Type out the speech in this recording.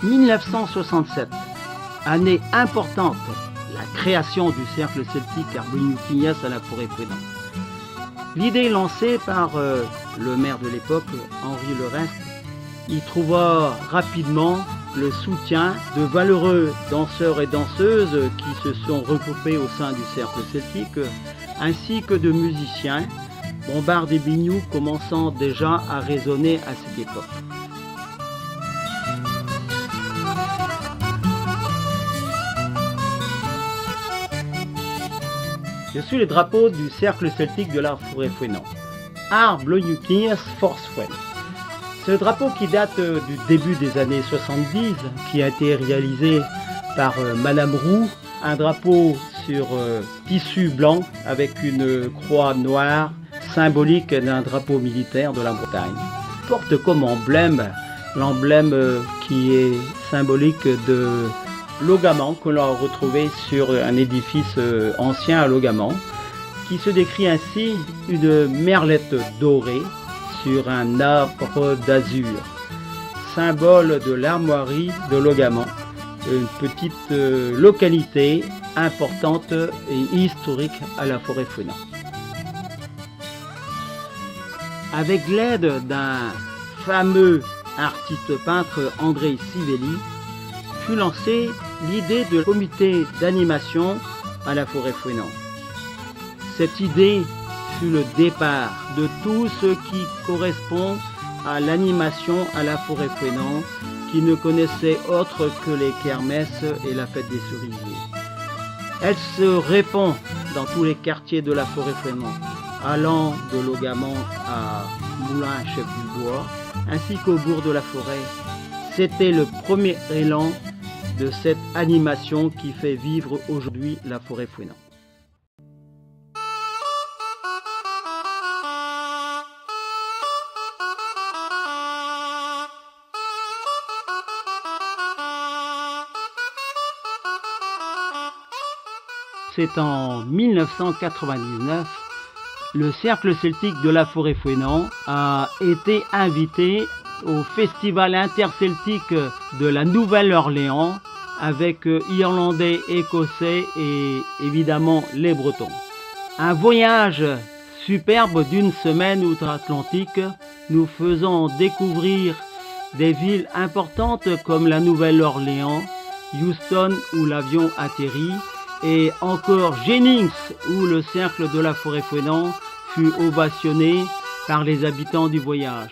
1967, année importante, la création du cercle celtique Arbognoutinias à la Forêt-Fouesnant. L'idée lancée par le maire de l'époque, Henri Lerest, y trouva rapidement le soutien de valeureux danseurs et danseuses qui se sont regroupés au sein du cercle celtique, ainsi que de musiciens, bombardes et biniou commençant déjà à résonner à cette époque. Je suis le drapeau du cercle celtique de la Forêt-Fouesnant, Arbognoutinias Force-Fouesnant. Ce drapeau qui date du début des années 70, qui a été réalisé par Madame Roux, un drapeau sur tissu blanc avec une croix noire, symbolique d'un drapeau militaire de la Bretagne. Porte comme emblème l'emblème qui est symbolique de Logamant, que l'on a retrouvé sur un édifice ancien à Logamant, qui se décrit ainsi une merlette dorée sur un arbre d'azur, symbole de l'armoirie de Logamant, une petite localité importante et historique à la Forêt-Fouesnant. Avec l'aide d'un fameux artiste peintre, André Civelli, fut lancée l'idée de comité d'animation à la Forêt-Fouesnant. Cette idée fut le départ de tout ce qui correspond à l'animation à la Forêt-Fouesnant, qui ne connaissait autre que les kermesses et la fête des cerisiers. Elle se répand dans tous les quartiers de la Forêt-Fouesnant, allant de Logamant à Moulins-Chef-du-Bois, ainsi qu'au bourg de la Forêt. C'était le premier élan de cette animation qui fait vivre aujourd'hui la Forêt-Fouesnant. C'est en 1999, le cercle celtique de la Forêt-Fouesnant a été invité au festival interceltique de la Nouvelle-Orléans avec Irlandais, Écossais et évidemment les Bretons. Un voyage superbe d'une semaine outre-Atlantique, nous faisant découvrir des villes importantes comme la Nouvelle-Orléans, Houston où l'avion atterrit, et encore Jennings où le cercle de la Forêt-Fouesnant fut ovationné par les habitants du voyage.